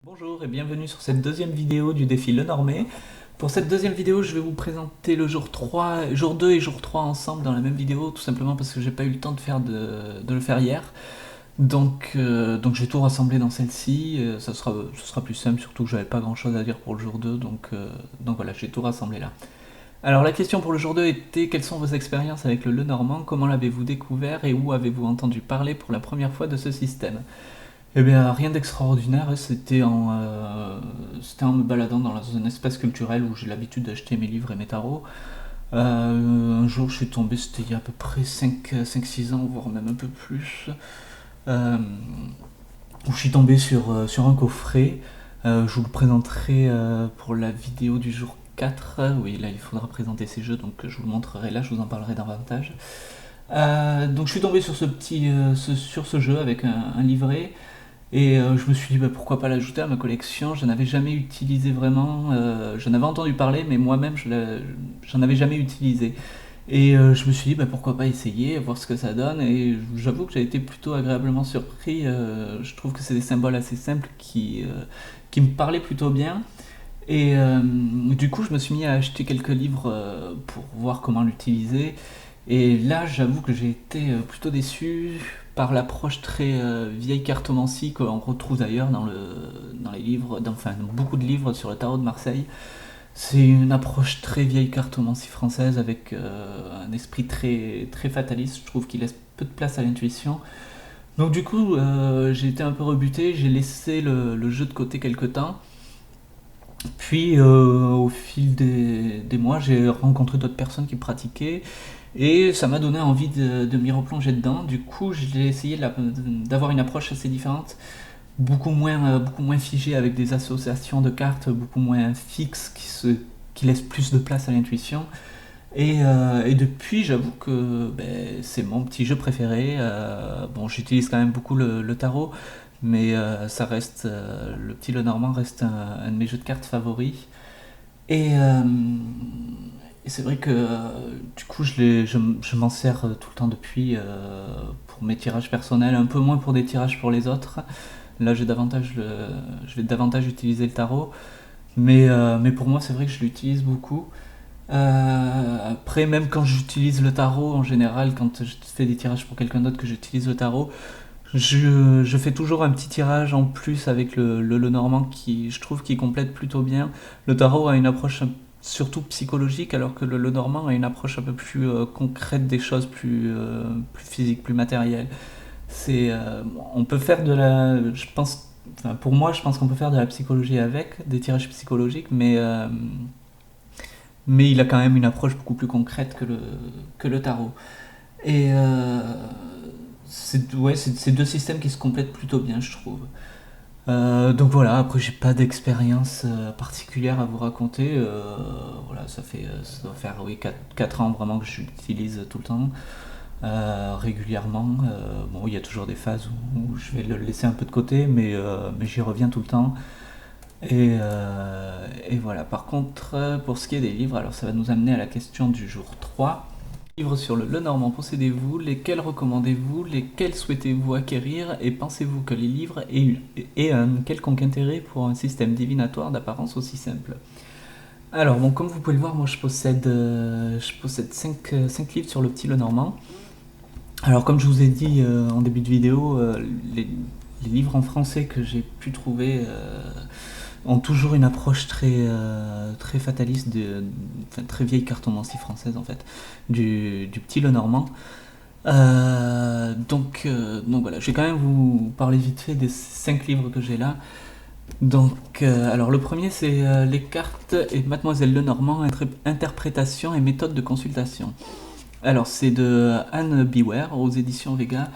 Bonjour et bienvenue sur cette deuxième vidéo du défi Lenormé. Pour cette deuxième vidéo, je vais vous présenter le jour 3, jour 2 et jour 3 ensemble dans la même vidéo, tout simplement parce que j'ai pas eu le temps de le faire hier. Donc je vais tout rassembler dans celle-ci, ça sera plus simple, surtout que j'avais pas grand chose à dire pour le jour 2, donc voilà, j'ai tout rassemblé là. Alors la question pour le jour 2 était: quelles sont vos expériences avec le Lenormand, comment l'avez-vous découvert et où avez-vous entendu parler pour la première fois de ce système? Eh bien, rien d'extraordinaire, c'était en me baladant dans un espace culturel où j'ai l'habitude d'acheter mes livres et mes tarots. Un jour, je suis tombé, c'était il y a à peu près 5-6 ans, voire même un peu plus, euh, où je suis tombé sur un coffret. Je vous le présenterai pour la vidéo du jour 4. Oui, là, il faudra présenter ces jeux, donc je vous le montrerai là, je vous en parlerai davantage. Donc je suis tombé sur sur ce jeu avec un livret. Et je me suis dit, bah, pourquoi pas l'ajouter à ma collection. Je n'avais jamais utilisé vraiment, j'en avais entendu parler, mais moi-même j'en avais jamais utilisé. Et je me suis dit, bah, pourquoi pas essayer, voir ce que ça donne. Et j'avoue que j'ai été plutôt agréablement surpris. Je trouve que c'est des symboles assez simples qui me parlaient plutôt bien. Et du coup, je me suis mis à acheter quelques livres pour voir comment l'utiliser. Et là, j'avoue que j'ai été plutôt déçu par l'approche très vieille cartomancie qu'on retrouve d'ailleurs dans les livres, enfin dans beaucoup de livres sur le tarot de Marseille. C'est une approche très vieille cartomancie française avec un esprit très fataliste. Je trouve qu'il laisse peu de place à l'intuition. Donc du coup, j'ai été un peu rebuté, j'ai laissé le jeu de côté quelque temps. Puis au fil des mois, j'ai rencontré d'autres personnes qui pratiquaient et ça m'a donné envie de m'y replonger dedans. Du coup, j'ai essayé d'avoir une approche assez différente, beaucoup moins figée, avec des associations de cartes beaucoup moins fixes qui laissent plus de place à l'intuition. Et depuis, j'avoue que ben, c'est mon petit jeu préféré. Bon, j'utilise quand même beaucoup le tarot, mais ça reste le petit Lenormand reste un de mes jeux de cartes favoris. Et, euh, et c'est vrai que du coup, je m'en sers tout le temps depuis pour mes tirages personnels, un peu moins pour des tirages pour les autres. Là, je vais davantage utiliser le tarot, mais pour moi, c'est vrai que je l'utilise beaucoup. Après, même quand j'utilise le tarot, en général, quand je fais des tirages pour quelqu'un d'autre que j'utilise le tarot, je fais toujours un petit tirage en plus avec le Lenormand qui, je trouve, qui complète plutôt bien. Le tarot a une approche surtout psychologique, alors que le Lenormand a une approche un peu plus concrète des choses, plus physique, plus matérielle. On peut faire je pense, enfin, pour moi, je pense qu'on peut faire de la psychologie avec, des tirages psychologiques, mais il a quand même une approche beaucoup plus concrète que le tarot. Et c'est deux systèmes qui se complètent plutôt bien, je trouve. Donc voilà, après j'ai pas d'expérience particulière à vous raconter. Voilà, ça doit faire oui, 4 ans vraiment que je l'utilise tout le temps, régulièrement. Bon, il y a toujours des phases où je vais le laisser un peu de côté, mais j'y reviens tout le temps. Et voilà, par contre, pour ce qui est des livres, alors ça va nous amener à la question du jour 3. Livres sur le Lenormand possédez-vous? Lesquels recommandez-vous? Lesquels souhaitez-vous acquérir? Et pensez-vous que les livres aient un quelconque intérêt pour un système divinatoire d'apparence aussi simple? Alors, bon, comme vous pouvez le voir, moi je possède 5 livres sur le petit Lenormand. Alors, comme je vous ai dit en début de vidéo, les livres en français que j'ai pu trouver ont toujours une approche très fataliste, enfin, très vieille cartomancie française en fait, du petit Lenormand. Donc voilà, je vais quand même vous parler vite fait des 5 livres que j'ai là. Alors le premier c'est Les cartes et Mademoiselle Lenormand, interprétation et méthode de consultation. Alors c'est de Anne Beware aux éditions Vega.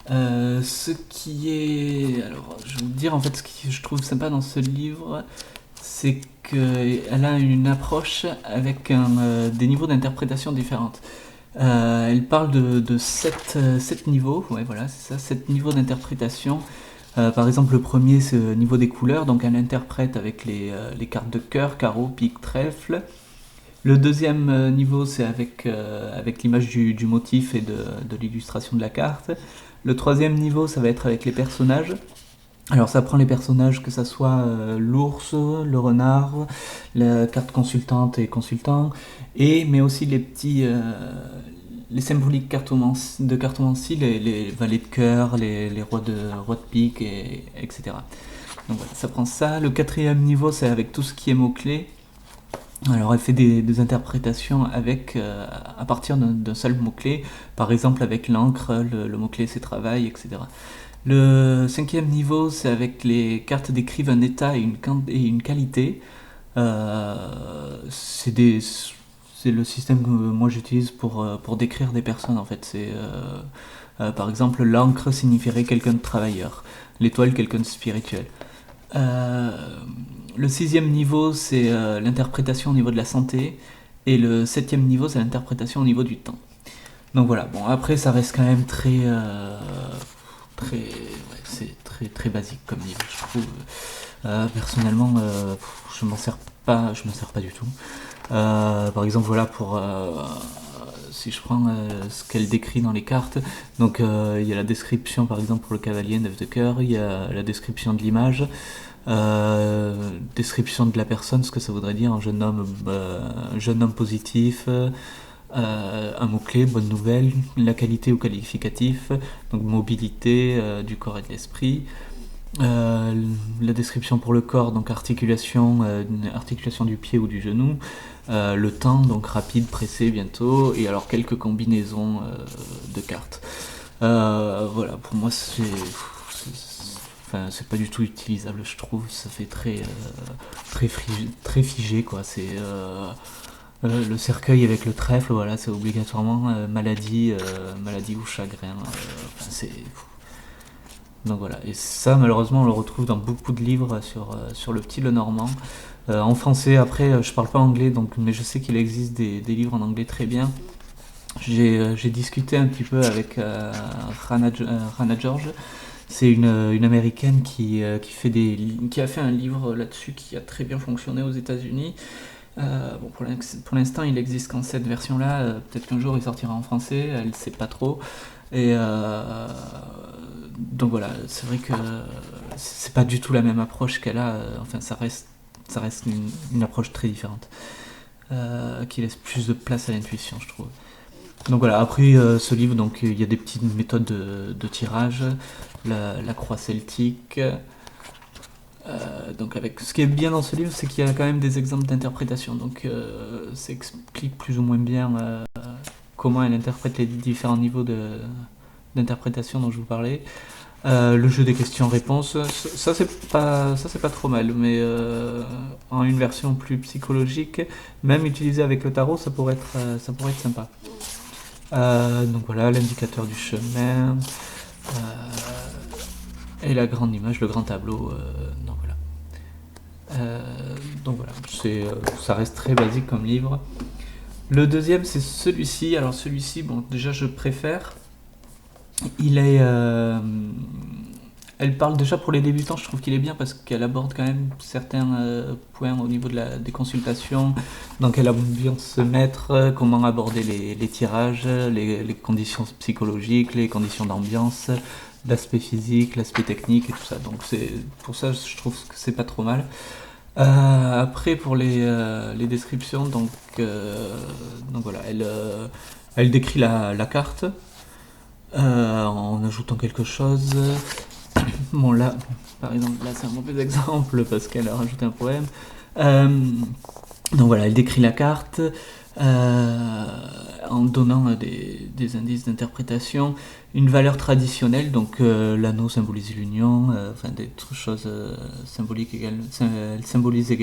Ce qui est. Alors, je vais vous dire en fait ce que je trouve sympa dans ce livre, c'est qu'elle a une approche avec des niveaux d'interprétation différentes. Elle parle de 7 niveaux, ouais, voilà, c'est ça, 7 niveaux d'interprétation. Par exemple, le premier, c'est le niveau des couleurs, donc elle interprète avec les cartes de cœur, carreau, pique, trèfle. Le deuxième niveau, c'est avec l'image du motif et de l'illustration de la carte. Le troisième niveau, ça va être avec les personnages. Alors ça prend les personnages, que ça soit l'ours, le renard, la carte consultante et consultant, mais aussi les symboliques de cartomancie, les valets de cœur, les rois de pique, etc. Donc voilà, ça prend ça. Le quatrième niveau, c'est avec tout ce qui est mots-clés. Alors elle fait des interprétations à partir d'un seul mot-clé, par exemple avec l'encre, le mot-clé c'est travail, etc. Le cinquième niveau, c'est avec les cartes décrivent un état et une qualité. C'est le système que moi j'utilise pour décrire des personnes en fait. Par exemple, l'encre signifierait quelqu'un de travailleur, l'étoile quelqu'un de spirituel. Euh, le sixième niveau, c'est l'interprétation au niveau de la santé. Et le septième niveau, c'est l'interprétation au niveau du temps. Donc voilà, bon, après, ça reste quand même c'est très basique comme livre, je trouve. Personnellement, je m'en sers pas du tout. Par exemple, voilà, si je prends ce qu'elle décrit dans les cartes, donc il y a la description, par exemple, pour le cavalier, 9 de cœur, il y a la description de l'image, description de la personne, ce que ça voudrait dire, un jeune homme positif, un mot-clé, bonne nouvelle, la qualité ou qualificatif, donc mobilité du corps et de l'esprit. La description pour le corps, donc articulation du pied ou du genou. Le temps, donc rapide, pressé, bientôt. Et alors quelques combinaisons de cartes. Voilà, pour moi enfin, c'est pas du tout utilisable, je trouve. Ça fait très figé, quoi. Le cercueil avec le trèfle, voilà, c'est obligatoirement maladie ou chagrin. Enfin, donc voilà, et ça malheureusement on le retrouve dans beaucoup de livres sur le petit Lenormand. En français, après, je parle pas anglais, mais je sais qu'il existe des livres en anglais très bien. J'ai discuté un petit peu avec Rana George. C'est une américaine qui a fait un livre là-dessus qui a très bien fonctionné aux États-Unis. Bon, pour l'instant, il existe qu'en cette version-là. Peut-être qu'un jour il sortira en français, elle ne sait pas trop. Et donc voilà, c'est vrai que c'est pas du tout la même approche qu'elle a. Enfin, ça reste une approche très différente, qui laisse plus de place à l'intuition, je trouve. Donc voilà, après ce livre, donc il y a des petites méthodes de tirage, la croix celtique. Donc avec ce qui est bien dans ce livre, c'est qu'il y a quand même des exemples d'interprétation. Donc ça explique plus ou moins bien comment elle interprète les différents niveaux d'interprétation dont je vous parlais. Le jeu des questions-réponses, ça c'est pas trop mal, mais en une version plus psychologique, même utilisé avec le tarot, ça pourrait être sympa. Donc voilà, l'indicateur du chemin, et la grande image, le grand tableau. Donc voilà. Donc voilà, ça reste très basique comme livre. Le deuxième, c'est celui-ci. Alors celui-ci, bon, déjà je préfère. Il est, elle parle déjà pour les débutants, je trouve qu'il est bien parce qu'elle aborde quand même certains points au niveau des consultations, dans quelle ambiance se mettre, comment aborder les tirages, les conditions psychologiques, les conditions d'ambiance, l'aspect physique, l'aspect technique et tout ça. Donc pour ça, je trouve que c'est pas trop mal. Après, pour les descriptions, donc voilà, elle décrit la carte en ajoutant quelque chose. Bon, là, par exemple, là c'est un mauvais exemple parce qu'elle a rajouté un poème. Donc voilà, elle décrit la carte en donnant des indices d'interprétation, une valeur traditionnelle, donc l'anneau symbolise l'union, enfin des choses symboliques également. Elle symbolise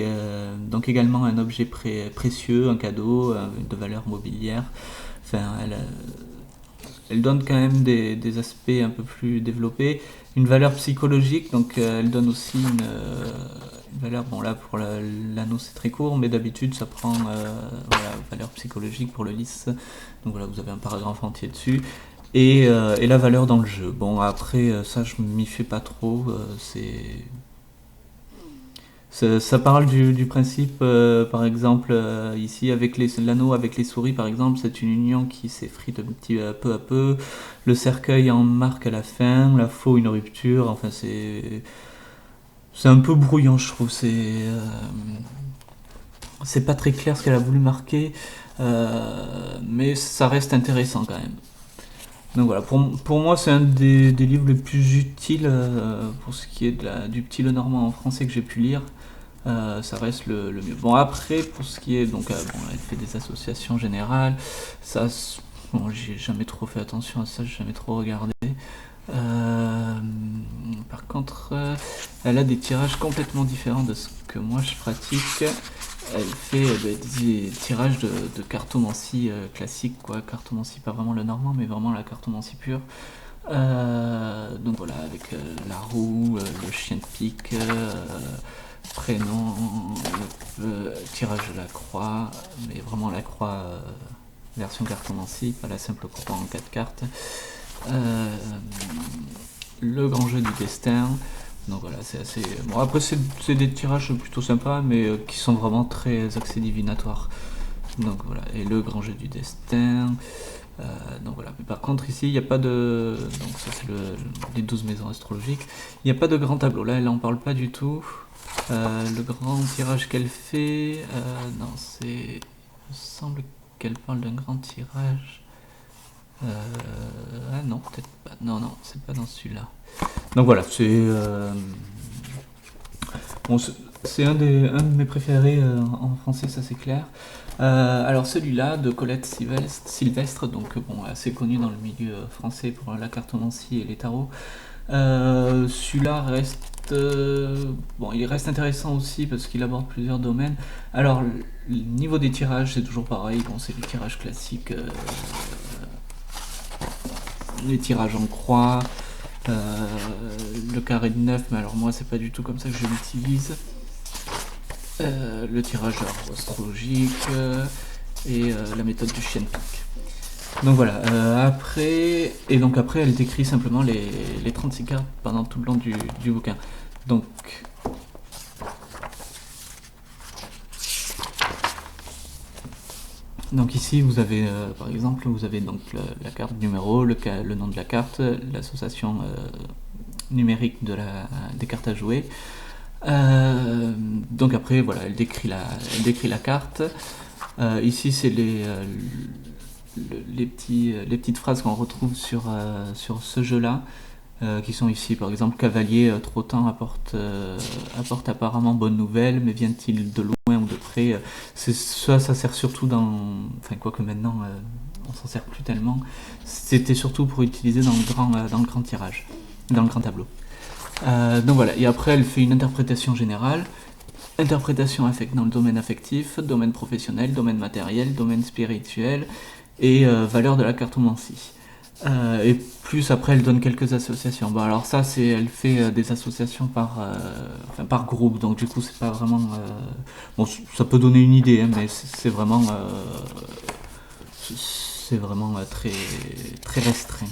donc également un objet précieux, un cadeau de valeur mobilière. Enfin, elle donne quand même des aspects un peu plus développés. Une valeur psychologique, donc elle donne aussi une valeur, bon là pour l'anneau c'est très court, mais d'habitude ça prend voilà, valeur psychologique pour le lys. Donc voilà, vous avez un paragraphe entier dessus. Et la valeur dans le jeu. Bon après ça je m'y fais pas trop, ça parle du principe, par exemple, ici, avec l'anneau avec les souris, par exemple, c'est une union qui s'effrite peu à peu. Le cercueil en marque à la fin, la faux, une rupture. Enfin, c'est un peu brouillon, je trouve. C'est pas très clair ce qu'elle a voulu marquer, mais ça reste intéressant quand même. Donc voilà, pour moi, c'est un des livres les plus utiles pour ce qui est du petit Lenormand en français que j'ai pu lire. Ça reste le mieux. Bon, après, pour ce qui est. Donc, bon, elle fait des associations générales. Ça, bon, j'ai jamais trop fait attention à ça, j'ai jamais trop regardé. Euh, Par contre, elle a des tirages complètement différents de ce que moi je pratique. Elle fait des tirages de cartomancie classique, quoi. Cartomancie, pas vraiment le normand, mais vraiment la cartomancie pure. Donc voilà, avec la roue, le chien de pique, prénom, tirage de la croix, mais vraiment la croix version cartomancie, pas la simple croix en 4 cartes. Euh, le grand jeu du destin. Donc voilà, c'est assez. Bon, après, c'est des tirages plutôt sympas, mais qui sont vraiment très axés divinatoires. Donc voilà, et le grand jeu du destin. Donc voilà, mais par contre, ici, il n'y a pas de. Donc ça, c'est les 12 maisons astrologiques. Il n'y a pas de grand tableau. Là, elle n'en parle pas du tout. Le grand tirage qu'elle fait. Non, c'est. Il me semble qu'elle parle d'un grand tirage. Ah non, peut-être pas. Non, non, c'est pas dans celui-là. Donc voilà, bon, c'est un de mes préférés en français, ça c'est clair. Alors celui-là de Colette Sylvestre, donc bon, assez connu dans le milieu français pour la cartomancie et les tarots. Celui-là reste bon, il reste intéressant aussi parce qu'il aborde plusieurs domaines. Alors le niveau des tirages c'est toujours pareil, bon c'est les tirages classiques, les tirages en croix, le carré de 9, mais alors moi c'est pas du tout comme ça que je l'utilise. Le tirage astrologique et la méthode du chien de pique. Donc voilà, après elle décrit simplement les 36 cartes pendant tout le long du bouquin. Donc ici vous avez par exemple vous avez donc la carte numéro, le nom de la carte, l'association numérique des cartes à jouer. Donc après voilà, elle décrit la carte. Ici c'est les petites phrases qu'on retrouve sur ce jeu-là, qui sont ici par exemple cavalier trottant apporte apparemment bonne nouvelle, mais vient-il de loin ou de près. Ça sert surtout enfin quoique maintenant on s'en sert plus tellement. C'était surtout pour utiliser dans le grand tirage, dans le grand tableau. Donc voilà, et après elle fait une interprétation générale, interprétation dans le domaine affectif, domaine professionnel, domaine matériel, domaine spirituel et valeur de la cartomancie. Et plus après elle donne quelques associations. Bon alors ça elle fait des associations par groupe, donc du coup c'est pas vraiment... bon ça peut donner une idée, hein, mais c'est vraiment... très, très restreint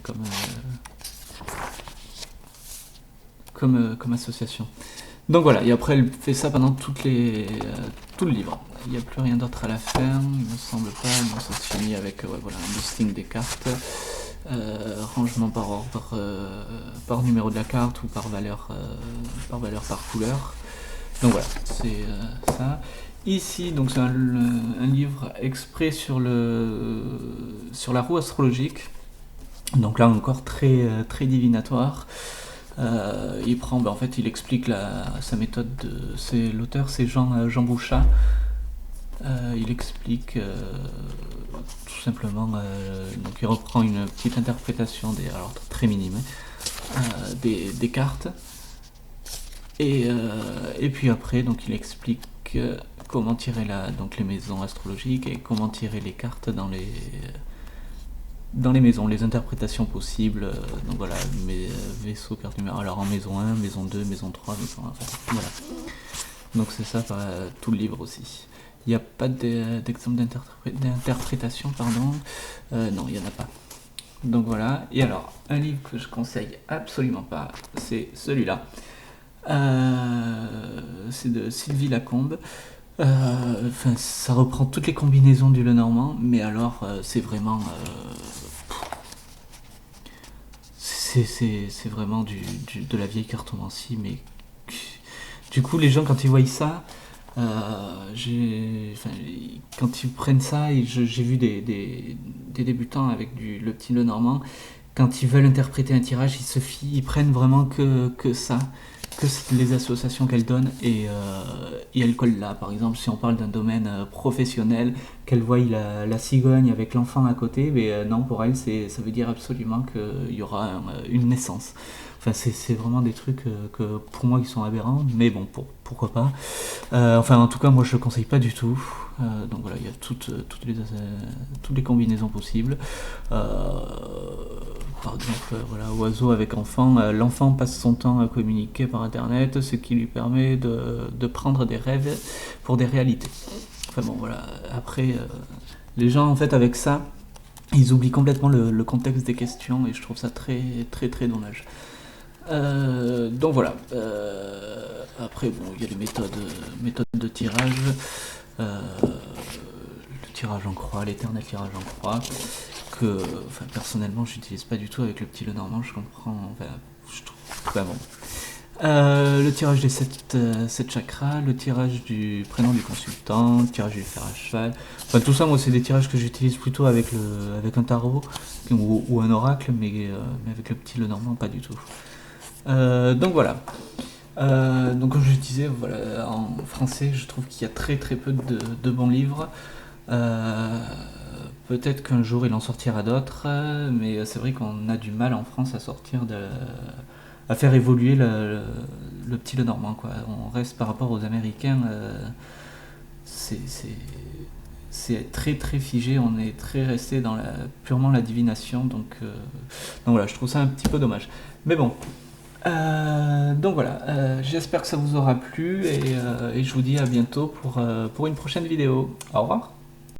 comme association. Donc voilà, et après elle fait ça pendant tout le livre. Il n'y a plus rien d'autre à la fin, il me semble pas. Non, ça se finit avec voilà, un listing des cartes, rangement par ordre, par numéro de la carte ou par valeur, par couleur. Donc voilà, c'est ça. Ici, donc c'est un livre exprès sur la roue astrologique. Donc là encore très divinatoire. En fait, il explique sa méthode. L'auteur, c'est Jean Bouchat. Il explique tout simplement. Donc, il reprend une petite interprétation alors très minime, des cartes. Et puis après, donc, il explique comment tirer donc les maisons astrologiques et comment tirer les cartes dans les maisons, les interprétations possibles. Donc voilà, vaisseau, carte numéro. Alors en maison 1, maison 2, maison 3, maison 1. Voilà. Donc c'est ça, tout le livre aussi. Il n'y a pas d'exemple d'interprétation, pardon. Non, il n'y en a pas. Donc voilà. Et alors, un livre que je conseille absolument pas, c'est celui-là. C'est de Sylvie Lacombe. Ça reprend toutes les combinaisons du Lenormand, mais alors c'est vraiment c'est vraiment de la vieille cartomancie, mais Du coup, les gens, quand ils voient ça, enfin, quand ils prennent ça, et j'ai vu des débutants avec le petit Lenormand, quand ils veulent interpréter un tirage, ils prennent vraiment que ça, que les associations qu'elles donnent, et elles collent là. Par exemple, si on parle d'un domaine professionnel, qu'elles voient la cigogne avec l'enfant à côté, mais non, pour elles, ça veut dire absolument qu'il y aura une naissance. Enfin, c'est vraiment des trucs que pour moi qui sont aberrants, mais bon, pourquoi pas. Enfin, en tout cas, moi je ne le conseille pas du tout. Donc voilà, il y a toutes les combinaisons possibles. Par exemple, voilà, oiseau avec enfant, l'enfant passe son temps à communiquer par internet, ce qui lui permet de prendre des rêves pour des réalités. Enfin bon, voilà, après, les gens en fait avec ça, ils oublient complètement le contexte des questions et je trouve ça très très très dommage. Donc voilà. Après, bon, il y a les méthodes de tirage. Le tirage en croix, l'éternel tirage en croix, que enfin, personnellement, j'utilise pas du tout avec le petit Lenormand. Je comprends. Enfin, je trouve. Enfin, bon. Le tirage des 7 chakras, le tirage du prénom du consultant, le tirage du fer à cheval. Enfin, tout ça, moi, c'est des tirages que j'utilise plutôt avec un tarot ou un oracle, mais avec le petit Lenormand, pas du tout. Donc voilà. Donc comme je disais, voilà, en français, je trouve qu'il y a très très peu de bons livres. Peut-être qu'un jour il en sortira d'autres, mais c'est vrai qu'on a du mal en France à faire évoluer le petit Lenormand, quoi. On reste par rapport aux Américains, c'est très très figé, on est très resté dans purement la divination, donc voilà, je trouve ça un petit peu dommage. Mais bon, donc voilà, j'espère que ça vous aura plu et je vous dis à bientôt pour une prochaine vidéo. Au revoir.